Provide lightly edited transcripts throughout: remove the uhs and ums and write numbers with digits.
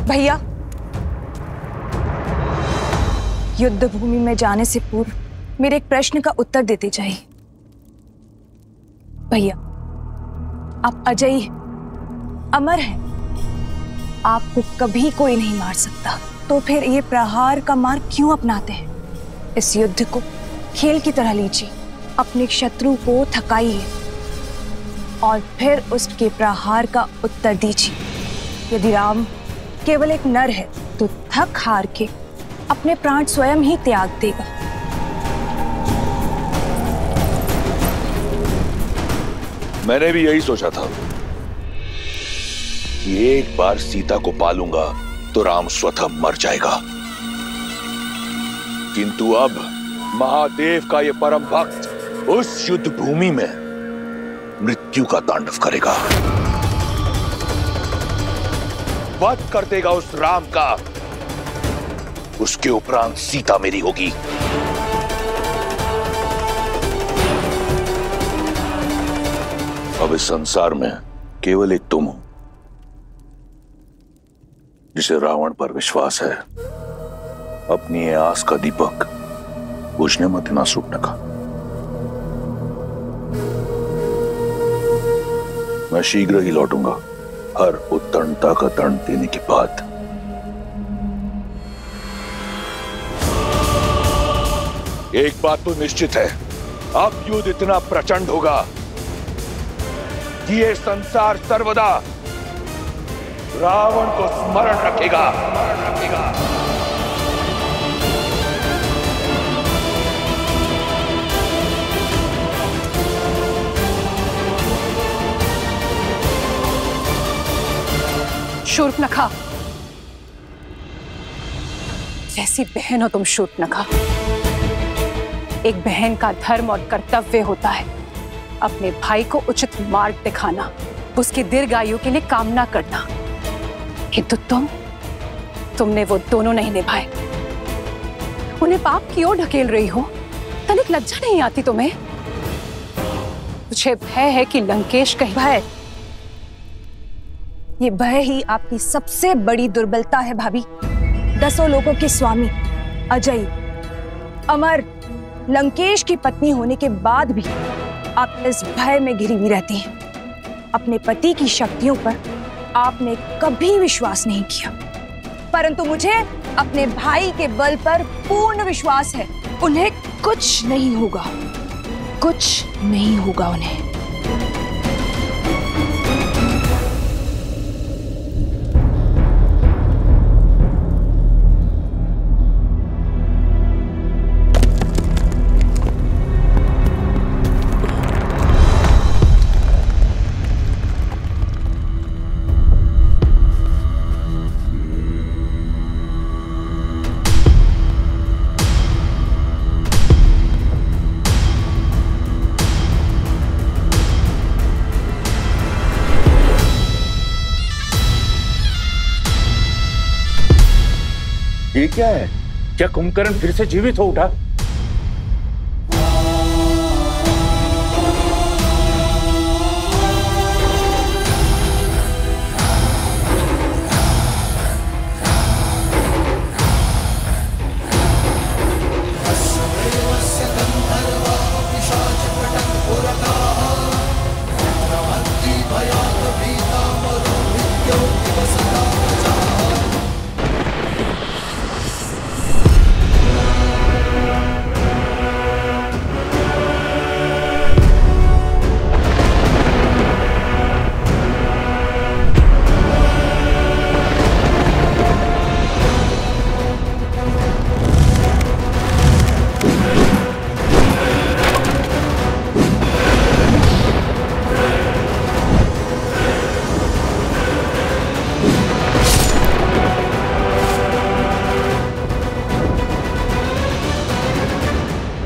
भैया, युद्ध भूमि में जाने से पूर्व मेरे एक प्रश्न का उत्तर देते जाइए। भैया, आप अजयी हैं, अमर हैं, आपको कभी कोई नहीं मार सकता, तो फिर ये प्रहार का मार्ग क्यों अपनाते हैं? इस युद्ध को खेल की तरह लीजिए, अपने शत्रु को थकाइए और फिर उसके प्रहार का उत्तर दीजिए। यदि राम केवल एक नर है तो थक हार के अपने प्राण स्वयं ही त्याग देगा। मैंने भी यही सोचा था कि एक बार सीता को पालूंगा तो राम स्वतः मर जाएगा, किंतु अब महादेव का ये परम भक्त उस युद्ध भूमि में मृत्यु का तांडव करेगा, वध कर देगा उस राम का। उसके उपरांत सीता मेरी होगी। अब इस संसार में केवल एक तुम हो जिसे रावण पर विश्वास है। अपनी ये आस का दीपक बुझने मत देना सूर्पनखा। मैं शीघ्र ही लौटूंगा, हर उत्तरता का दंड देने के बाद। एक बात तो निश्चित है, अब युद्ध इतना प्रचंड होगा कि ये संसार सर्वदा रावण को स्मरण रखेगा। शूर्पनखा, जैसी बहन हो तुम शूर्पनखा। एक बहन का धर्म और कर्तव्य होता है अपने भाई को उचित मार्ग दिखाना, उसकी दीर्घायु के लिए कामना करना, किंतु तुमने वो दोनों नहीं निभाए। उन्हें पाप की ओर ढकेल रही हो, तनिक लज्जा नहीं आती तुम्हें? मुझे भय है कि लंकेश कहीं। भय, ये भय ही आपकी सबसे बड़ी दुर्बलता है भाभी। 10 लोगों के स्वामी, अजय, अमर, लंकेश की पत्नी होने के बाद भी आप इस भय में घिरी हुई रहती हैं। अपने पति की शक्तियों पर आपने कभी विश्वास नहीं किया, परंतु मुझे अपने भाई के बल पर पूर्ण विश्वास है। उन्हें कुछ नहीं होगा, कुछ नहीं होगा उन्हें। ये क्या है? क्या कुंभकर्ण फिर से जीवित हो उठा?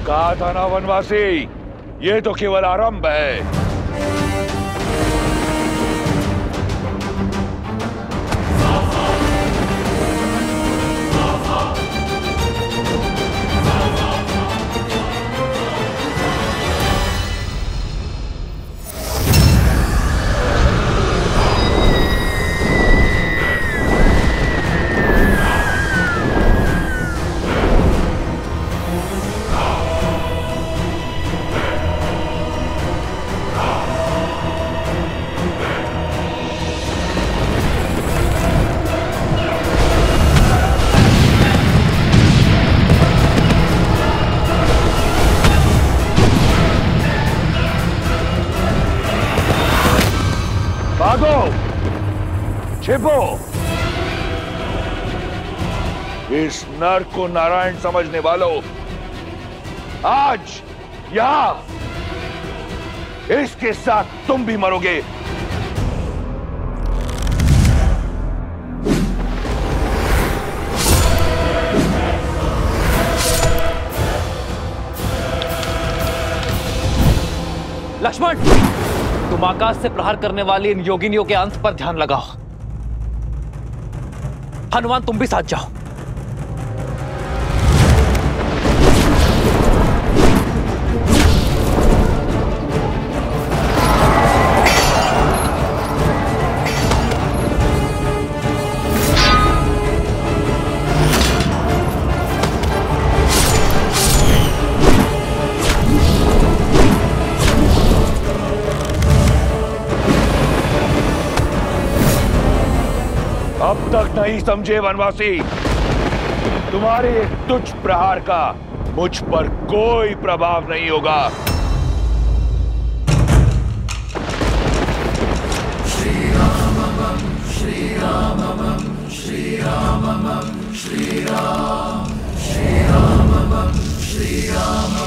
कहा था ना वनवासी, ये तो केवल आरंभ है। को, इस नर को नारायण समझने वालों, आज यहां इसके साथ तुम भी मरोगे। लक्ष्मण, तुम आकाश से प्रहार करने वाली इन योगिनियों के अंत पर ध्यान लगाओ। हनुमान, तुम भी साथ जाओ। अब तक नहीं समझे वनवासी, तुम्हारे तुच्छ प्रहार का मुझ पर कोई प्रभाव नहीं होगा। श्री राम श्री राम श्री राम श्री राम श्री राम श्री राम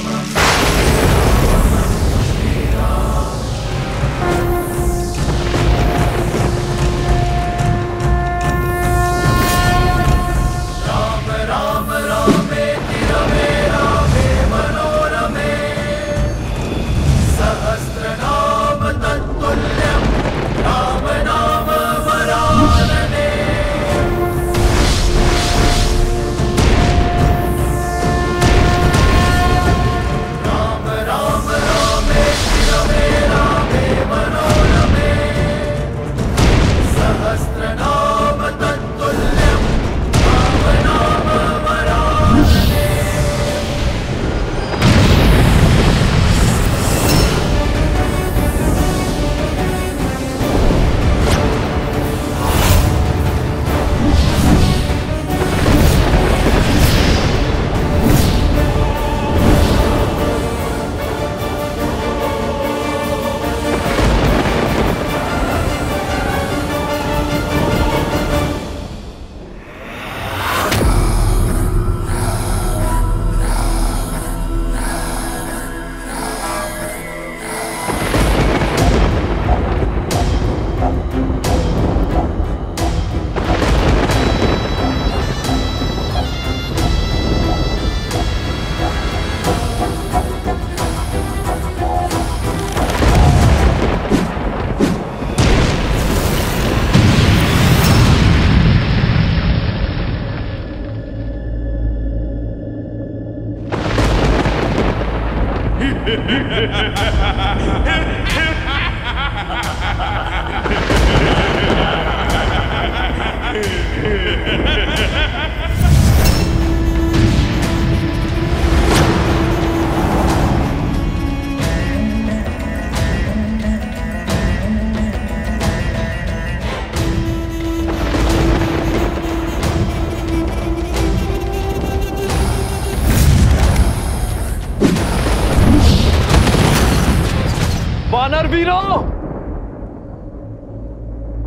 वानर वीरों,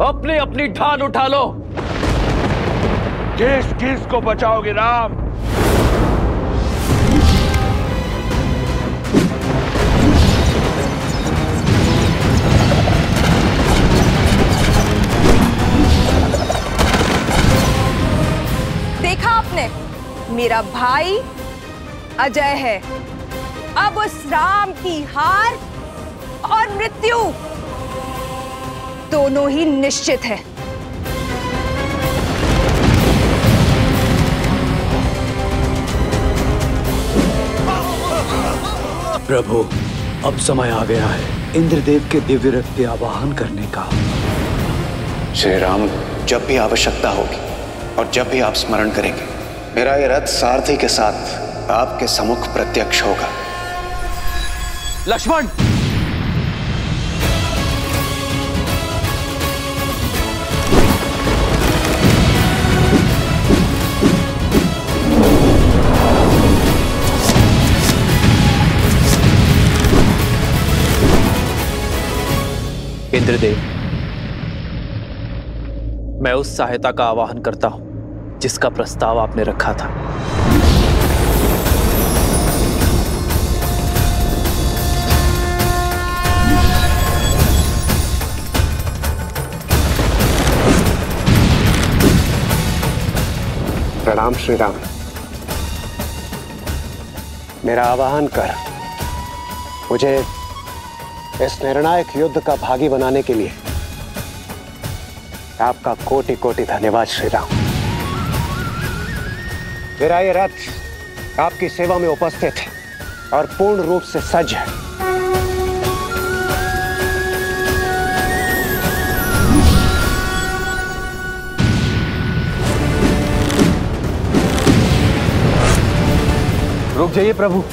अपनी अपनी ढाल उठा लो। किस किस को बचाओगे राम? देखा आपने, मेरा भाई अजय है। अब उस राम की हार और मृत्यु दोनों ही निश्चित है। प्रभु, अब समय आ गया है इंद्रदेव के दिव्य रथ के आवाहन करने का। श्री राम, जब भी आवश्यकता होगी और जब भी आप स्मरण करेंगे, मेरा ये रथ सारथी के साथ आपके सम्मुख प्रत्यक्ष होगा। लक्ष्मण, इंद्रदेव, मैं उस सहायता का आवाहन करता हूं जिसका प्रस्ताव आपने रखा था। प्रणाम श्री राम। मेरा आवाहन कर मुझे इस निर्णायक युद्ध का भागी बनाने के लिए आपका कोटि कोटि धन्यवाद श्री राम। मेरा ये रथ आपकी सेवा में उपस्थित है और पूर्ण रूप से सज्ज है। रुक जाइए प्रभु।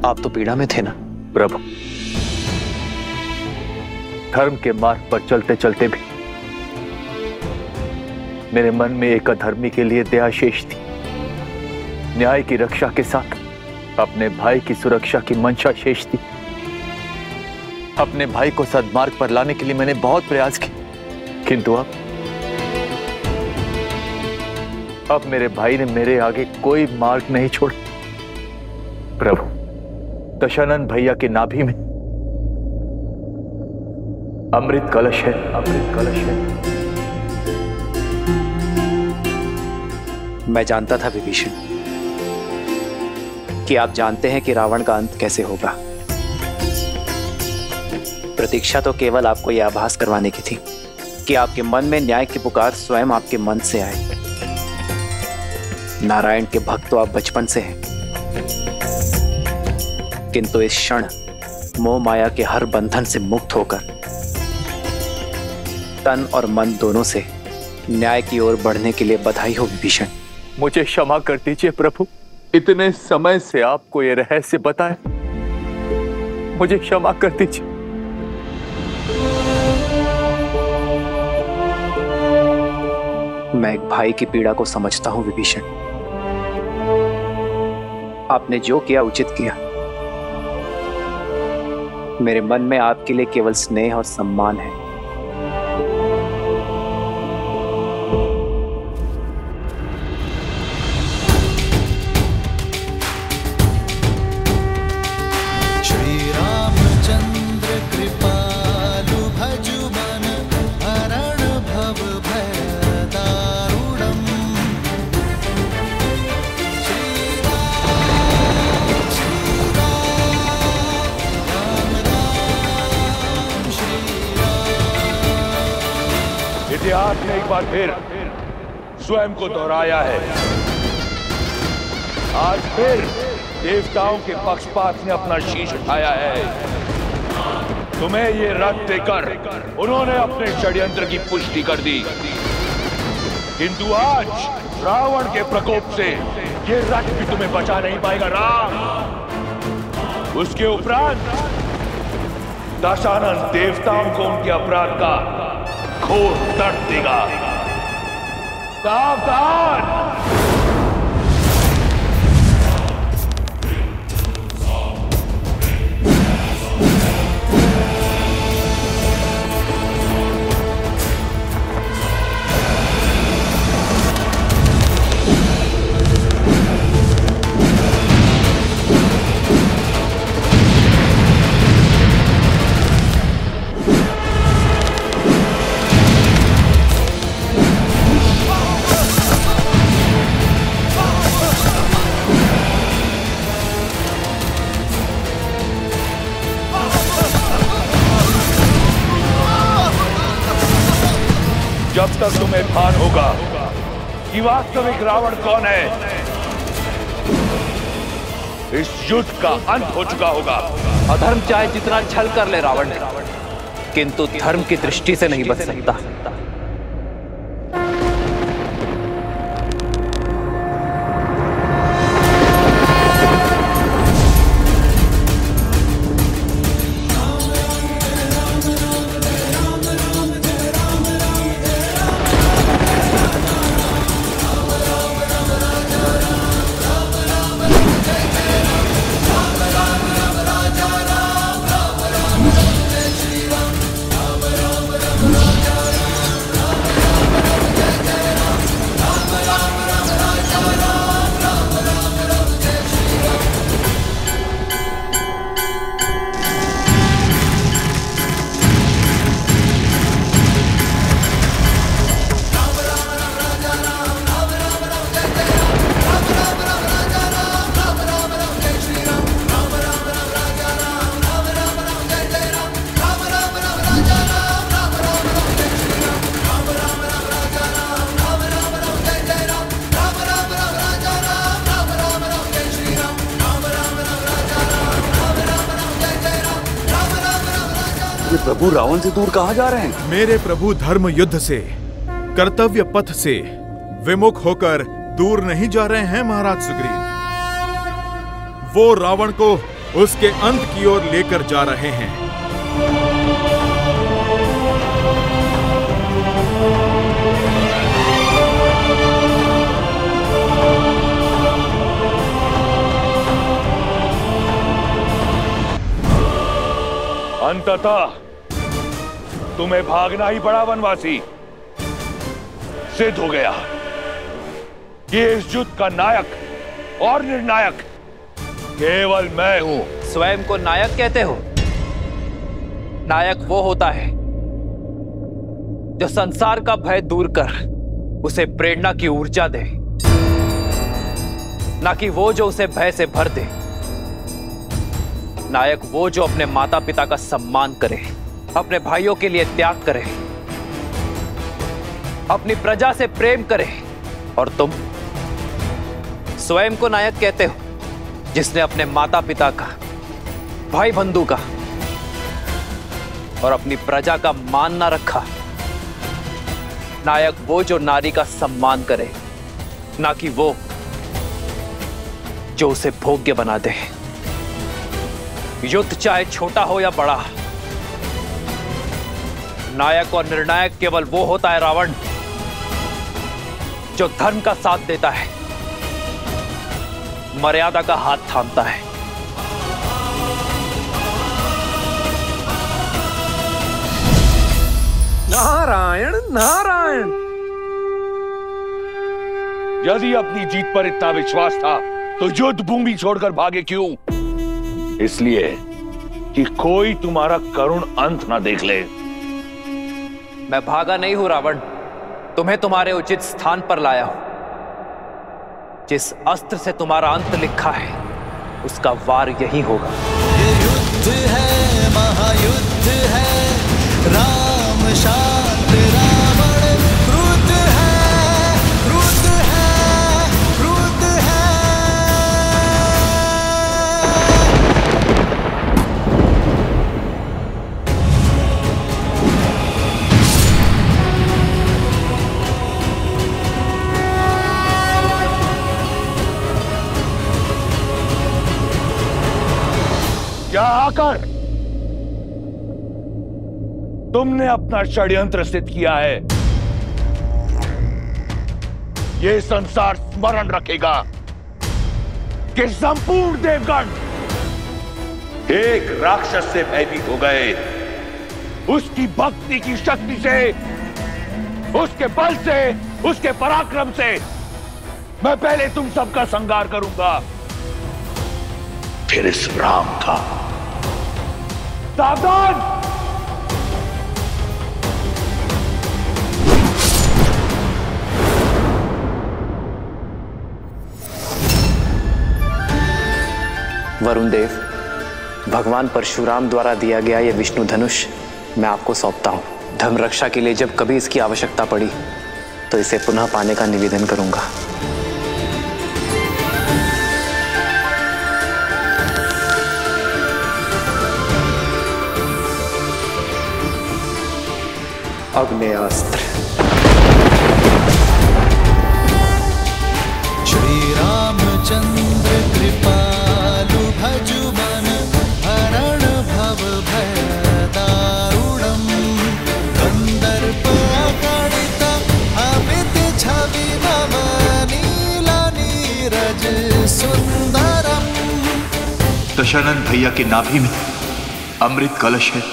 आप तो पीड़ा में थे ना प्रभु, धर्म के मार्ग पर चलते चलते भी मेरे मन में एक अधर्मी के लिए दया शेष थी। न्याय की रक्षा के साथ अपने भाई की सुरक्षा की मंशा शेष थी। अपने भाई को सद्मार्ग पर लाने के लिए मैंने बहुत प्रयास किए, किंतु अब मेरे भाई ने मेरे आगे कोई मार्ग नहीं छोड़ा। प्रभु, दशानन भैया के नाभि में अमृत कलश है, अमृत कलश है। मैं जानता था विभीषण कि आप जानते हैं कि रावण का अंत कैसे होगा। प्रतीक्षा तो केवल आपको यह आभास करवाने की थी कि आपके मन में न्याय की पुकार स्वयं आपके मन से आए। नारायण के भक्त तो आप बचपन से हैं, किंतु इस क्षण मोह माया के हर बंधन से मुक्त होकर तन और मन दोनों से न्याय की ओर बढ़ने के लिए बधाई हो विभीषण। मुझे क्षमा कर दीजिए प्रभु, इतने समय से आपको ये रहस्य बताए, मुझे क्षमा कर दीजिए। मैं एक भाई की पीड़ा को समझता हूं विभीषण। आपने जो किया उचित किया। मेरे मन में आपके लिए केवल स्नेह और सम्मान है। इतिहास ने एक बार फिर स्वयं को दोहराया है। आज फिर देवताओं के पक्षपात ने अपना शीश उठाया है। तुम्हें ये रथ देकर उन्होंने अपने षड्यंत्र की पुष्टि कर दी, किंतु आज रावण के प्रकोप से ये रथ भी तुम्हें बचा नहीं पाएगा राम। उसके उपरांत दशानन देवताओं को उनके अपराध का घोर दर्द देगा। सावधान! जब तक तुम्हें भान होगा कि वास्तविक रावण कौन है, इस युद्ध का अंत हो चुका होगा। अधर्म चाहे जितना छल कर ले रावण, किंतु धर्म की दृष्टि से नहीं बच सकता। ये प्रभु रावण से दूर कहाँ जा रहे हैं? मेरे प्रभु धर्म युद्ध से, कर्तव्य पथ से विमुख होकर दूर नहीं जा रहे हैं महाराज सुग्रीव। वो रावण को उसके अंत की ओर लेकर जा रहे हैं। अंततः तुम्हें भागना ही पड़ा वनवासी। सिद्ध हो गया कि इस युद्ध का नायक और निर्णायक केवल मैं हूं। स्वयं को नायक कहते हो? नायक वो होता है जो संसार का भय दूर कर उसे प्रेरणा की ऊर्जा दे, ना कि वो जो उसे भय से भर दे। नायक वो जो अपने माता पिता का सम्मान करे, अपने भाइयों के लिए त्याग करे, अपनी प्रजा से प्रेम करे। और तुम स्वयं को नायक कहते हो जिसने अपने माता पिता का, भाई बंधु का और अपनी प्रजा का मान ना रखा। नायक वो जो नारी का सम्मान करे, ना कि वो जो उसे भोग्य बना दे। युद्ध चाहे छोटा हो या बड़ा, नायक और निर्णायक केवल वो होता है रावण जो धर्म का साथ देता है, मर्यादा का हाथ थामता है। नारायण नारायण। यदि अपनी जीत पर इतना विश्वास था तो युद्ध भूमि छोड़कर भागे क्यों? इसलिए कि कोई तुम्हारा करुण अंत ना देख ले। मैं भागा नहीं हूं रावण, तुम्हें तुम्हारे उचित स्थान पर लाया हूं। जिस अस्त्र से तुम्हारा अंत लिखा है उसका वार यही होगा। ये युद्ध है, महायुद्ध है, राम शांत रावण क्रुद्ध है, क्रुद्ध है, क्रुद्ध है। क्या आकर तुमने अपना षड्यंत्र सिद्ध किया है? यह संसार स्मरण रखेगा कि संपूर्ण देवगण एक राक्षस से भयभीत हो गए। उसकी भक्ति की शक्ति से, उसके बल से, उसके पराक्रम से मैं पहले तुम सबका संहार करूंगा, फिर इस राम का। सावधान! वरुण देव, भगवान परशुराम द्वारा दिया गया यह विष्णु धनुष मैं आपको सौंपता हूं। धर्म रक्षा के लिए जब कभी इसकी आवश्यकता पड़ी तो इसे पुनः पाने का निवेदन करूंगा। अग्नेयास्त्र। श्री रामचंद्र कृपालु भजुमन हरण भव भय दारुणम कंदर्प अगणित अमित छवि नव नील नीरज सुंदरम। दशानन भैया की नाभि में अमृत कलश है।